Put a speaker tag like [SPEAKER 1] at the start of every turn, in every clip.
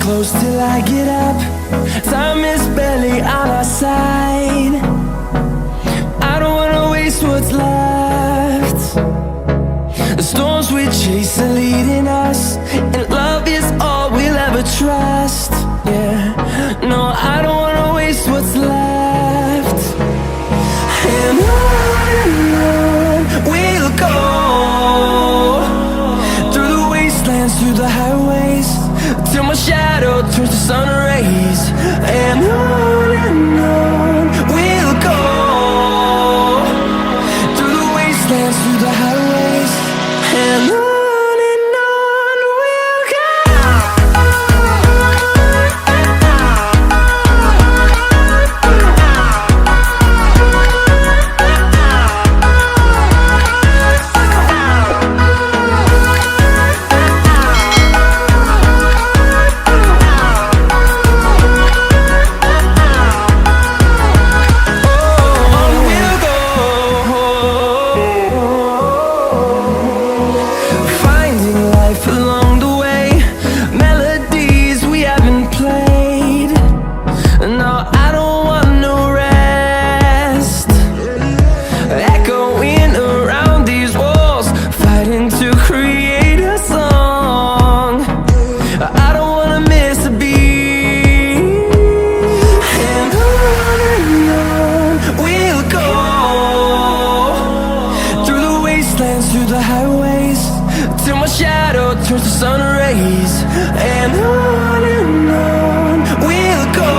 [SPEAKER 1] close till I get up. Time is barely on our side. I don't wanna waste what's left. The storms we chase are leading us, and love is all we'll ever trust. Yeah, no, I don't wanna waste what's left. And on we'll go, through the wastelands, through the highways, till my shadow turns to sun rays. And on we'll go, through the wastelands, through the highways, and on we'll go. Through the highways, till my shadow turns to sun rays. And on we'll go,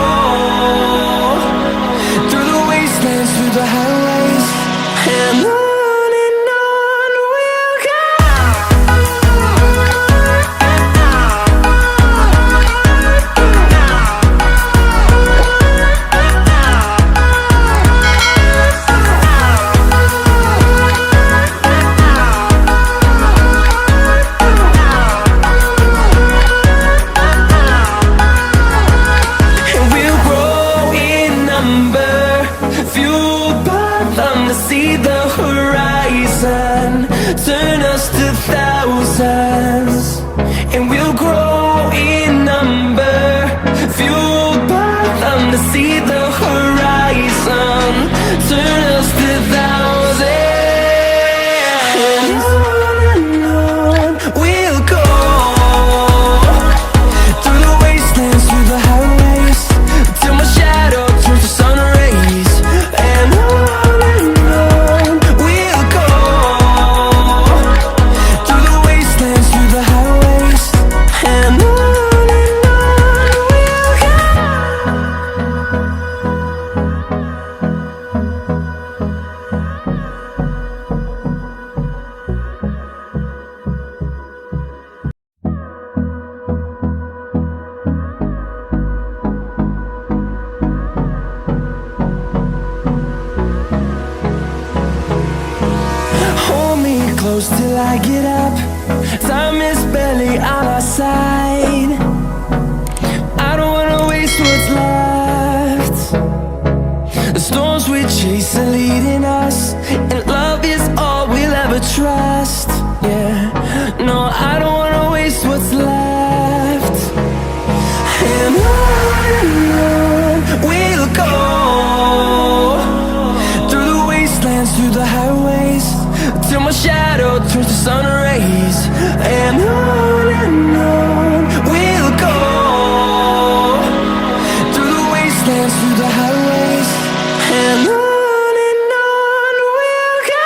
[SPEAKER 1] through the wastelands, through the highways, and on we'll go. See the horizon, turn us to thousands, and we'll grow in number, fueled by them. To see the horizon, turn us to thousands, and on we'll go, through the wastelands, through the highways, till my shadow turns to sun rays. And close till I get up. Time is barely on our side. I don't wanna waste what's left. The storms we chase are leading us, and love is all we'll ever trust. Yeah, no, I don't wanna waste what's left. And on we'll go, through the wastelands, through the highways, till my shadow turns to sun rays. And on we'll go, through the wastelands, through the highways, and on we'll go.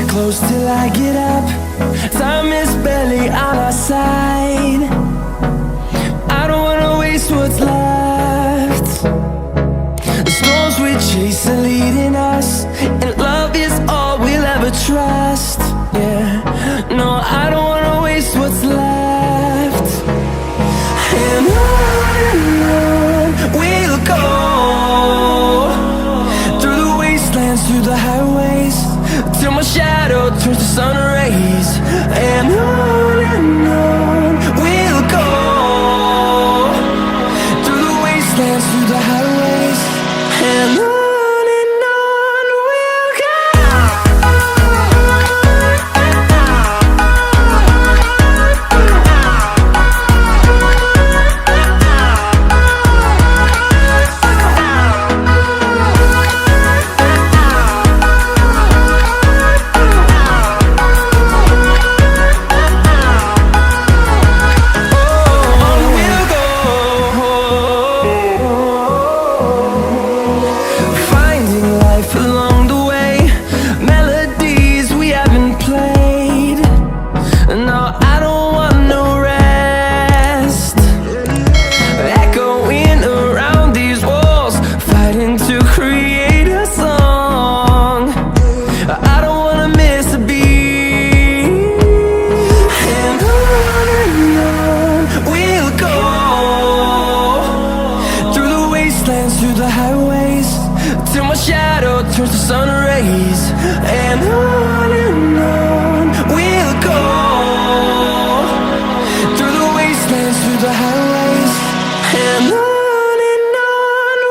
[SPEAKER 1] close till I get up. Time is barely on our our side. I don't wanna waste what's left. The storms we chase are leading us, and love is all we'll ever trust. Yeah, no, I don't wanna waste what's left. And on we'll go, through the wastelands, through the highways, till my shadow turns to sun rays. And on we'll go, through the wastelands, through the highways, and on we'll go. Through the highways, till my shadow turns to sun rays. And on we'll go, through the wastelands, through the highways, and on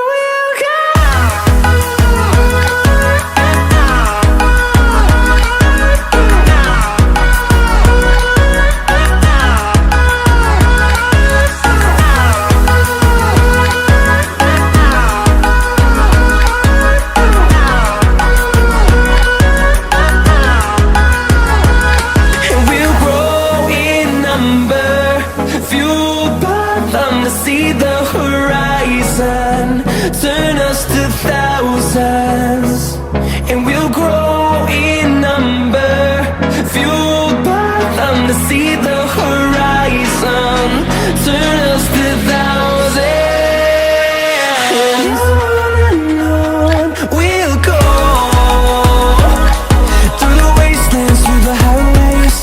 [SPEAKER 1] we'll go. See the horizon, turn us to thousands, and we'll grow in number, fueled by them to see the horizon, turn us to thousands. And on we'll go, through the wastelands, through the highways,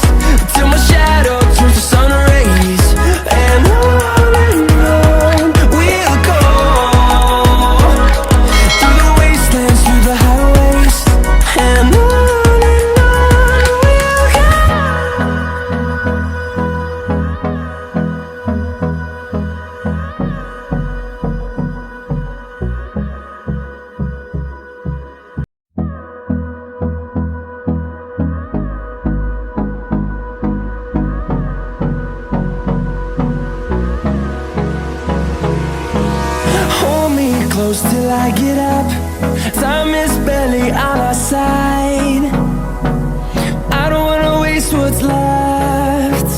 [SPEAKER 1] till my shadow turns to sun rays. And close till I get up. Time is barely on our side. I don't wanna waste what's left.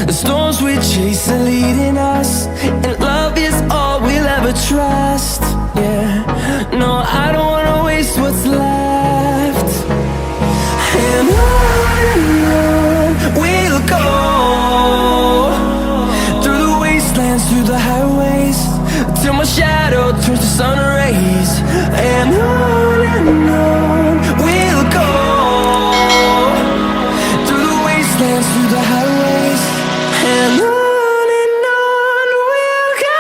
[SPEAKER 1] The storms we chase are leading us, and love is all we'll ever trust. Yeah, no, I don't wanna waste what's left. And on we'll go, through the wastelands, through the highways, till my shadow turns to sun rays. And on we'll go, through the wastelands, through the highways, and on we'll go.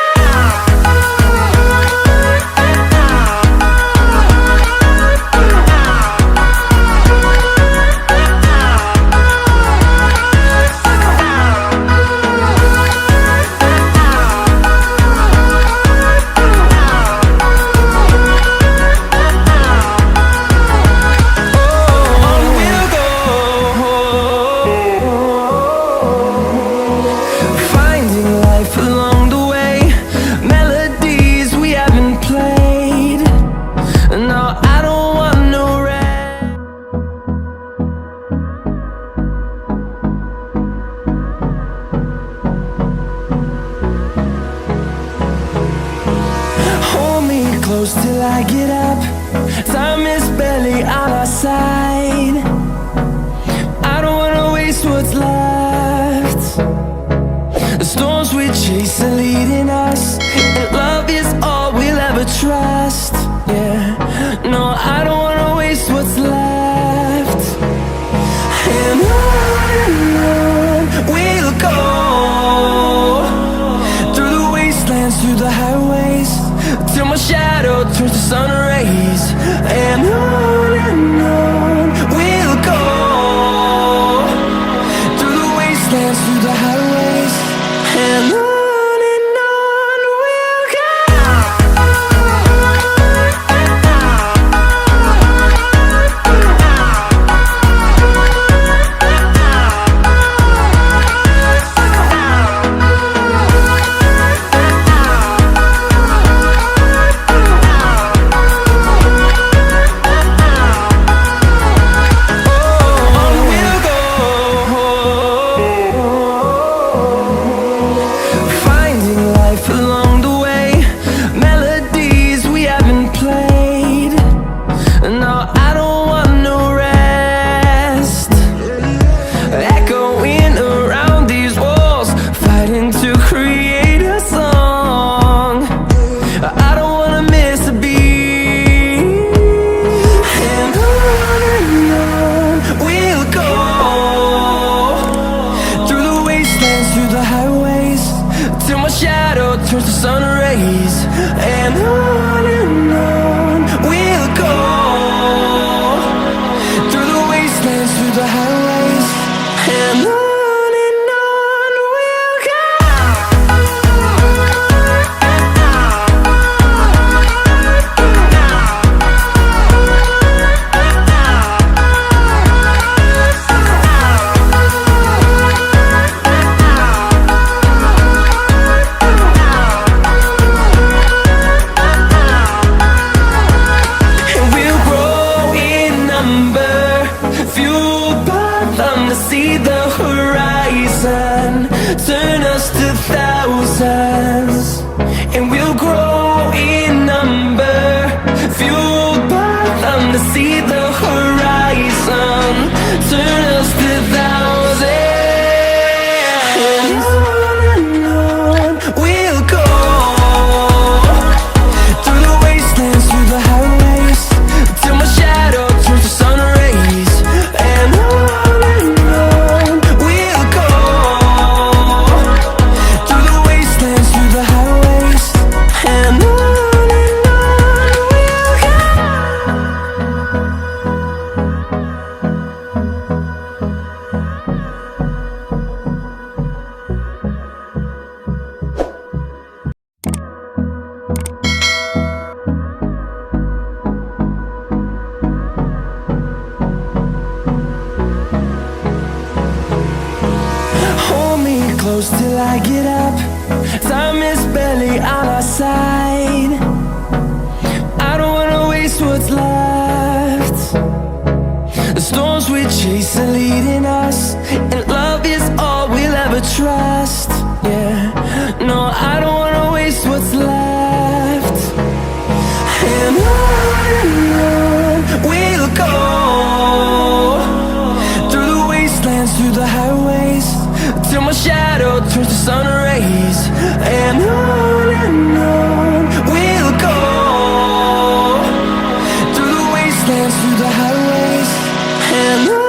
[SPEAKER 1] close till I get up. Time is barely on our side. I don't wanna waste what's left. chase are leading us, and love is all we'll ever trust. Yeah, no, I don't wanna waste what's left. And on we'll go, through the wastelands, through the highways, till my shadow turns to sun rays. And on we'll go, through the wastelands, through the highways, and on we'll go. Turns to sun rays, and on we'll go, through the wastelands, through the highways, and on we'll go. See the horizon turn us to thousands, and we'll grow in number, fueled by them to see the horizon turn us to thousands. And on we'll go, through the wastelands, through the highways, till my shadow turns to sun rays. And on close till I get up. Time is barely on our side. I don't wanna waste what's left. The storms we chase are leading us, and love is all we'll ever trust. Yeah, no, I don't wanna waste what's left. And on we'll go, through the wastelands, through the highways, till my shadow turns to sun rays. And on we'll go, through the wastelands, through the highways, and on.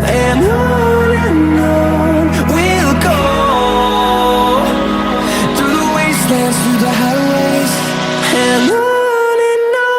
[SPEAKER 1] and on we'll go. Through the wastelands, through the highways, and on we'll go.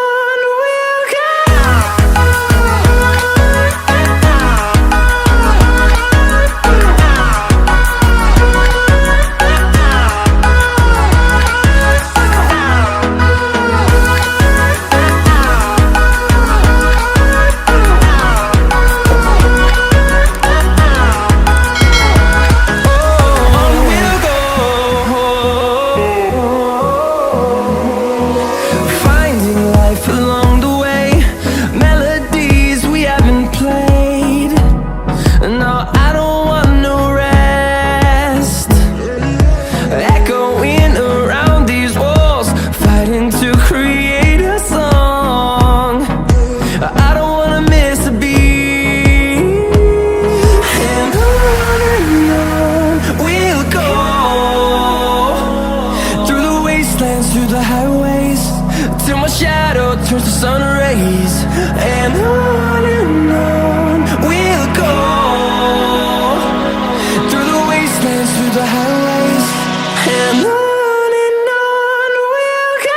[SPEAKER 1] Through the highways, till my shadow turns to sun rays, and on we'll go. Through the wastelands, through the highways, and on we'll go.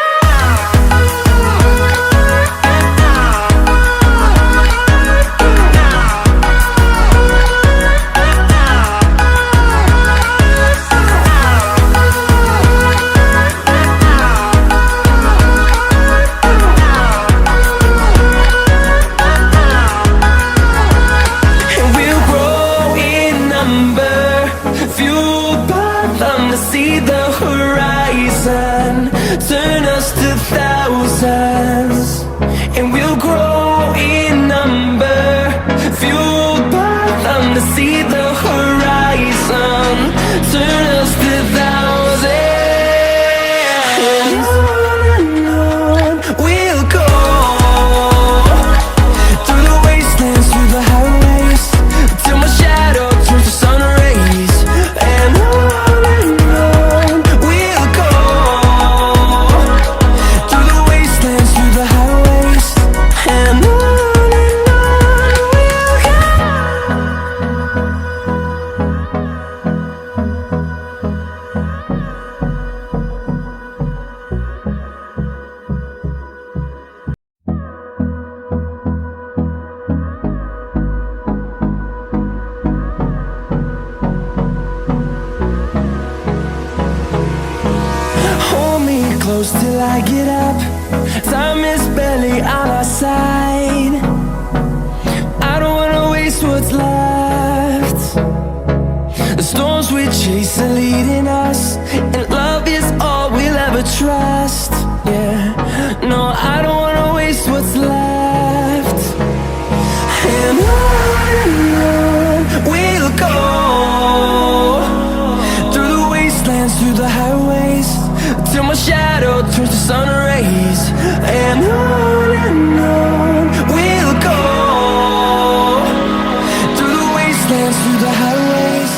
[SPEAKER 1] See the horizon turn us to thousands, and we'll grow in number, fueled by them to see the horizon turn us to thousands, and on we'll go. Through the wastelands, through the highways, till my shadow turns to sun rays, and on close till I get up. Time is barely on our side. I don't wanna waste what's left. The storms we chase are leading us, and love is all we'll ever trust. Yeah, no, I don't wanna waste what's left. And on we'll go. Through the wastelands, through the highways, till my shadow turns to sun rays, and on we'll go. Through the wastelands, through the highways,